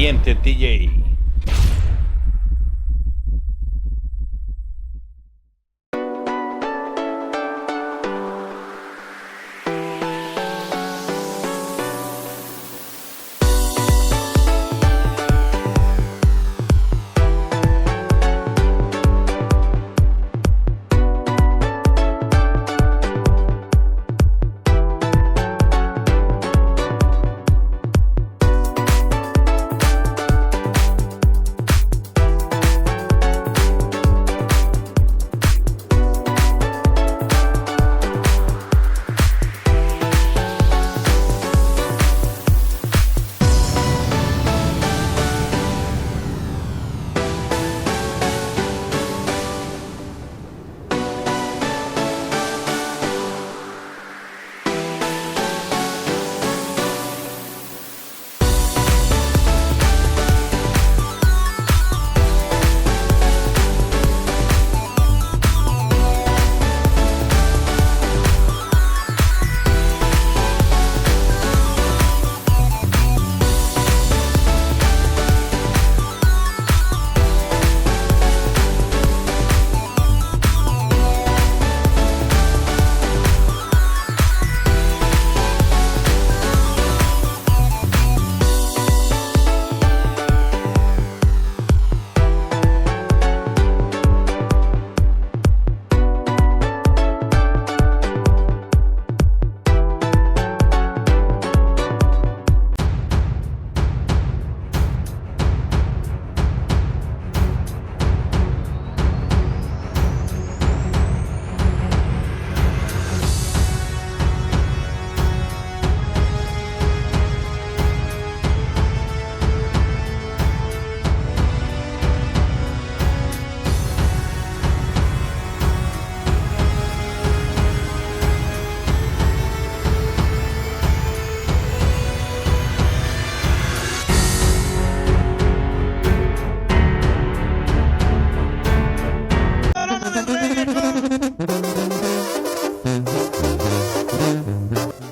pariente TJ.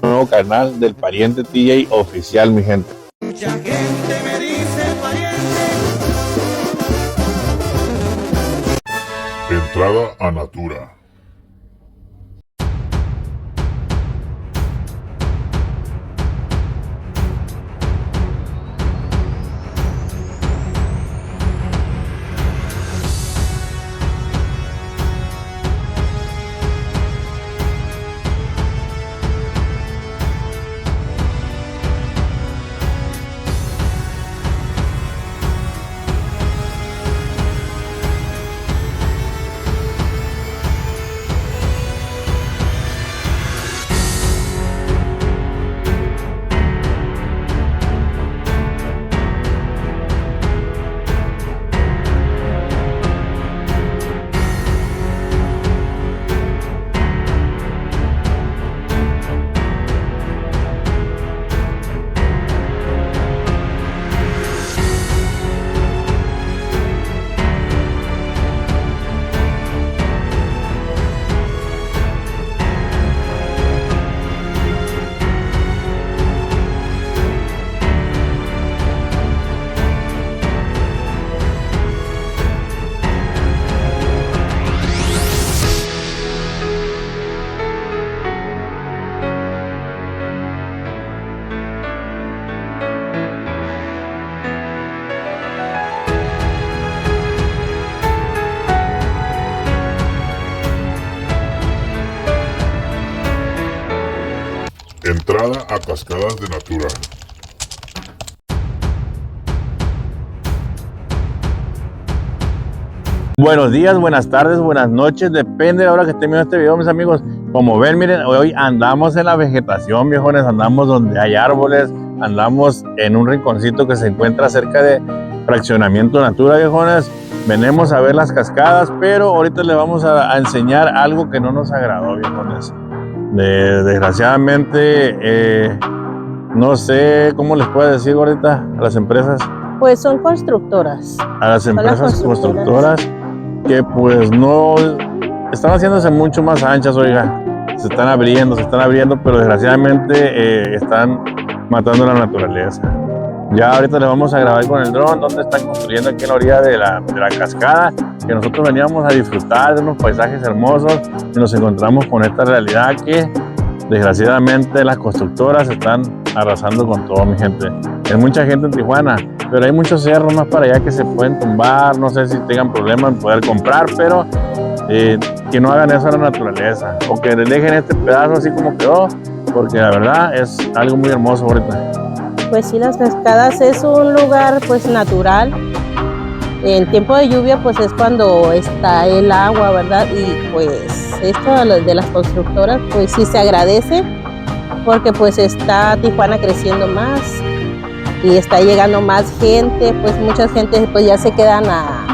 Nuevo canal del pariente TJ oficial, mi gente. Mucha gente me dice pariente. Entrada a Natura. Entrada a Cascadas de Natura. Buenos días, buenas tardes, buenas noches, depende de la hora que estén viendo este video, mis amigos. Como ven, miren, hoy andamos en la vegetación, viejones, andamos donde hay árboles, andamos en un rinconcito que se encuentra cerca de fraccionamiento Natura, viejones. Venimos a ver las cascadas, pero ahorita les vamos a enseñar algo que no nos agradó, viejones. Desgraciadamente, no sé cómo les puedo decir ahorita a las empresas. Pues son constructoras. A las empresas constructoras que pues no están haciéndose mucho más anchas, oiga. Se están abriendo, pero desgraciadamente están matando la naturaleza. Ya ahorita les vamos a grabar con el dron donde están construyendo aquí en la orilla de la cascada, que nosotros veníamos a disfrutar de unos paisajes hermosos y nos encontramos con esta realidad que desgraciadamente las constructoras están arrasando con todo, mi gente. Hay mucha gente en Tijuana, pero hay muchos cerros más para allá que se pueden tumbar, no sé si tengan problemas en poder comprar, pero que no hagan eso a la naturaleza, o que les dejen este pedazo así como quedó, porque la verdad es algo muy hermoso ahorita. Pues sí, las cascadas es un lugar pues natural. En tiempo de lluvia pues es cuando está el agua, ¿verdad? Y pues esto de las constructoras pues sí se agradece porque pues está Tijuana creciendo más y está llegando más gente, pues mucha gente pues ya se quedan a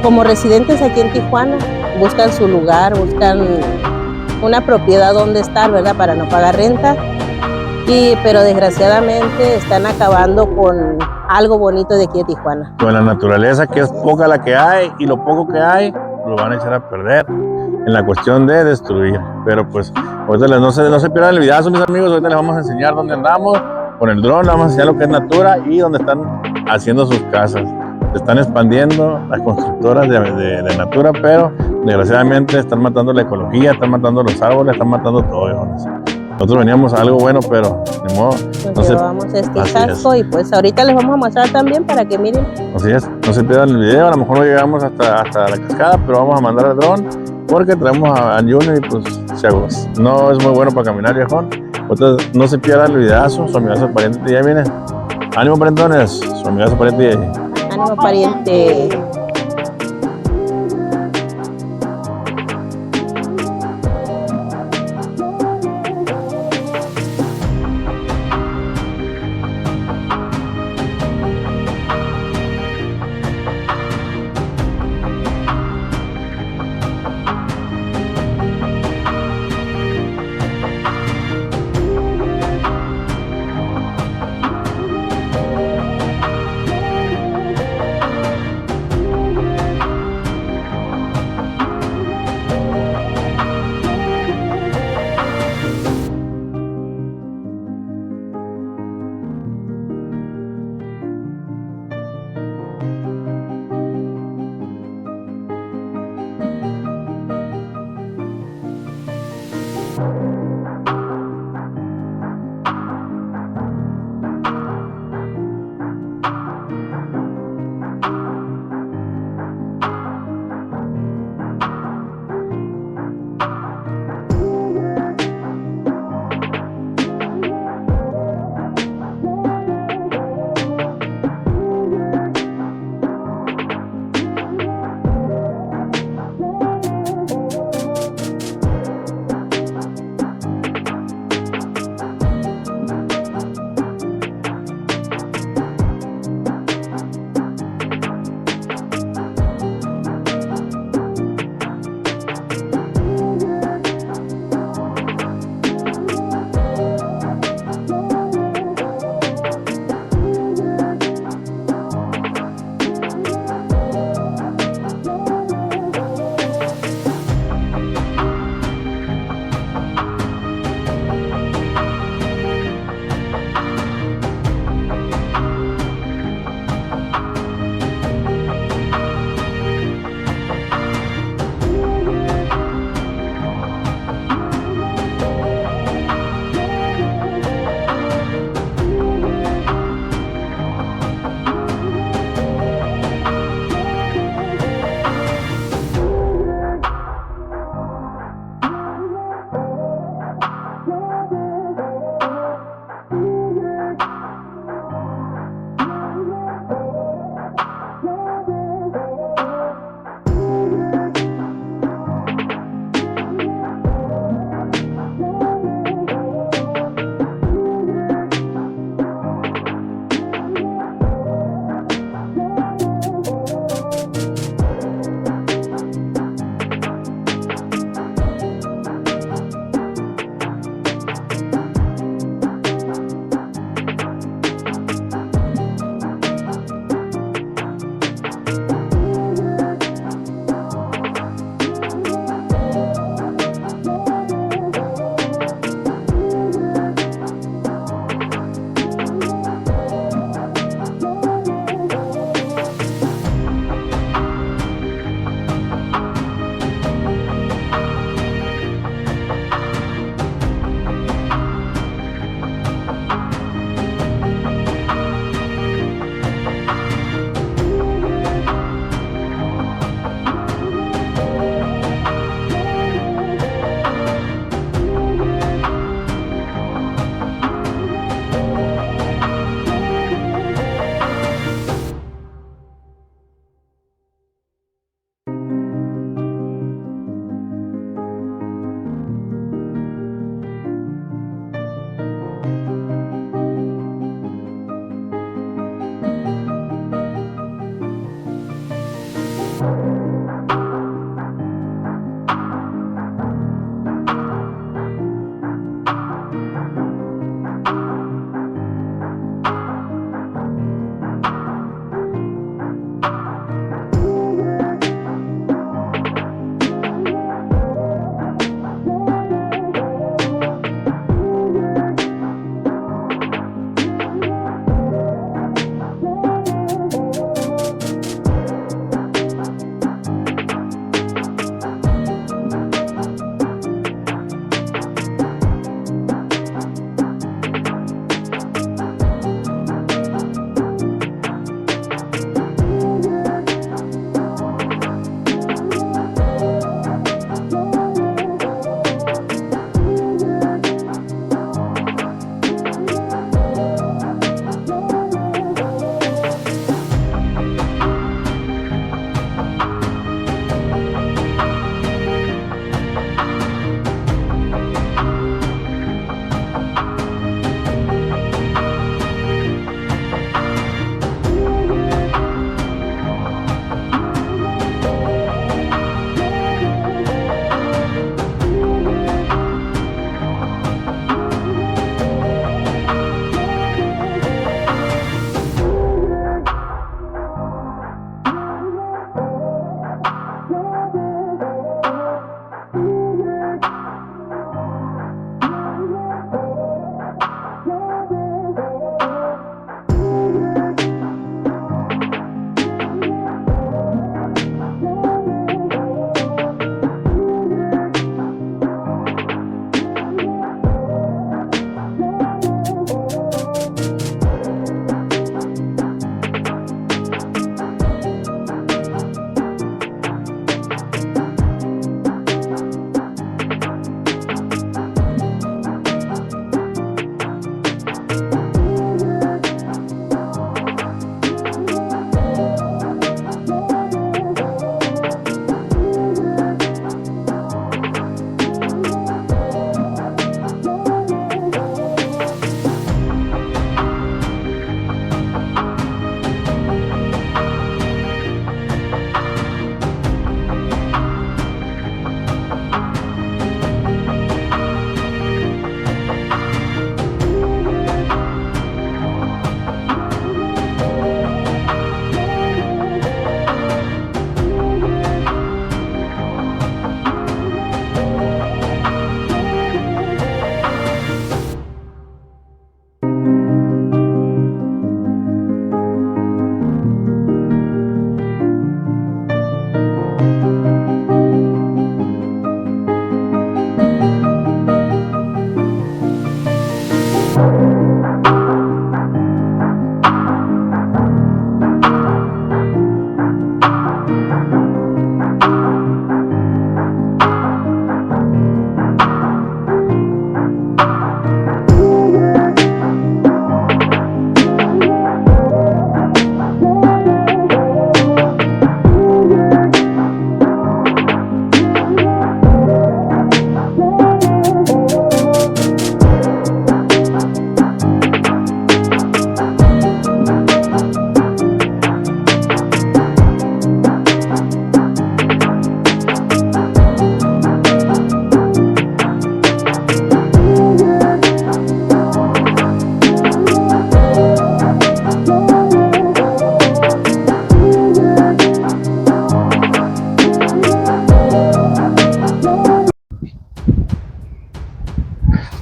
como residentes aquí en Tijuana, buscan su lugar, buscan una propiedad donde estar, ¿verdad? Para no pagar renta. Pero desgraciadamente están acabando con algo bonito de aquí de Tijuana. Con la naturaleza, que es poca la que hay, y lo poco que hay lo van a echar a perder en la cuestión de destruir. Pero pues ahorita no se pierdan el video, mis amigos. Ahorita les vamos a enseñar dónde andamos con el dron, les vamos a enseñar lo que es Natura y dónde están haciendo sus casas. Se están expandiendo las constructoras de Natura, pero desgraciadamente están matando la ecología, están matando los árboles, están matando todo, hijos. Nosotros veníamos a algo bueno, pero de modo. Nos llevamos este casco y pues ahorita les vamos a mostrar también para que miren. Así es, no se pierdan el video. A lo mejor no llegamos hasta la cascada, pero vamos a mandar el dron porque traemos a Junior y pues no es muy bueno para caminar, viejón. Entonces no se pierdan el videazo. Su amigazo pariente ya viene. Ánimo, parentones. Su amigazo pariente. Ánimo, pariente.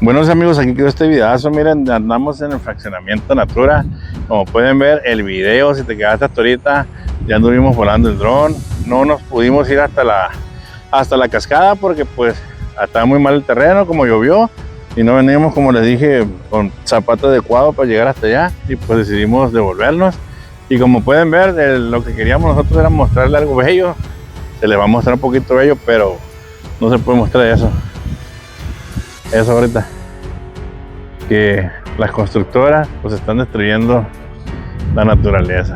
Bueno amigos, aquí quedó este videazo. Miren, andamos en el fraccionamiento Natura. Como pueden ver el video, si te quedaste hasta ahorita, ya anduvimos volando el dron. No nos pudimos ir hasta la cascada porque pues estaba muy mal el terreno, como llovió, y no veníamos, como les dije, con zapato adecuado para llegar hasta allá, y pues decidimos devolvernos. Y como pueden ver, lo que queríamos nosotros era mostrarle algo bello. Se les va a mostrar un poquito bello, pero no se puede mostrar eso ahorita, que las constructoras pues están destruyendo la naturaleza.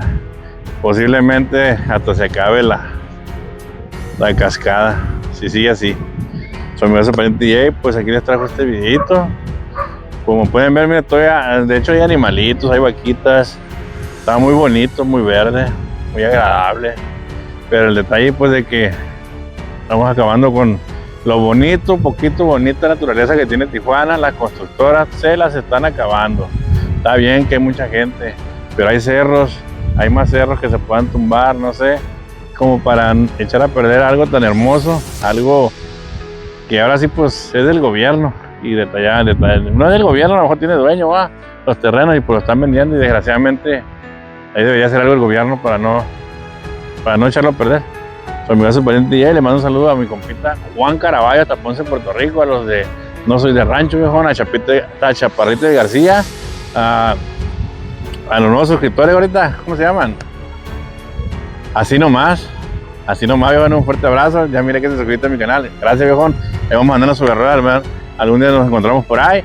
Posiblemente hasta se acabe la cascada si sigue así. Soy mi pariente DJ, pues aquí les trajo este videito. Como pueden ver, miren, de hecho hay animalitos, hay vaquitas. Está muy bonito, muy verde, muy agradable. Pero el detalle pues de que estamos acabando con lo bonito, poquito bonita naturaleza que tiene Tijuana. Las constructoras se las están acabando. Está bien que hay mucha gente, pero hay cerros, hay más cerros que se puedan tumbar, no sé, como para echar a perder algo tan hermoso, algo que ahora sí pues es del gobierno. Y detallar, no es del gobierno, a lo mejor tiene dueño, los terrenos, y pues lo están vendiendo, y desgraciadamente ahí debería hacer algo el gobierno para no echarlo a perder. Soy mi pariente DJ, le mando un saludo a mi compita Juan Caraballo, hasta Ponce, Puerto Rico, a los de No Soy de Rancho, viejón, a Chaparrito de García, a los nuevos suscriptores ahorita, ¿cómo se llaman? Así nomás, viejón, un fuerte abrazo. Ya miré que se suscribiste a mi canal, gracias, viejón. Le vamos mandando su guerrera, ¿verdad? Algún día nos encontramos por ahí.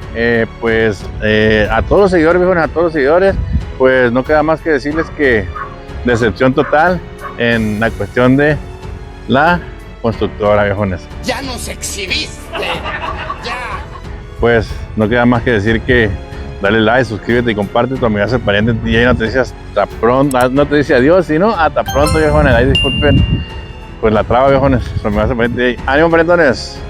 A todos los seguidores, viejón, a todos los seguidores, pues no queda más que decirles que decepción total en la cuestión de la constructora, viejones. Ya nos exhibiste. Ya. Pues no queda más que decir que dale like, suscríbete y comparte. Tu amigazo el pariente DJ no te dice hasta pronto, no te dice adiós, sino hasta pronto, viejones. Ahí disculpen pues la traba, viejones. Tu amigazo el pariente DJ. ¡Ánimo, parentones!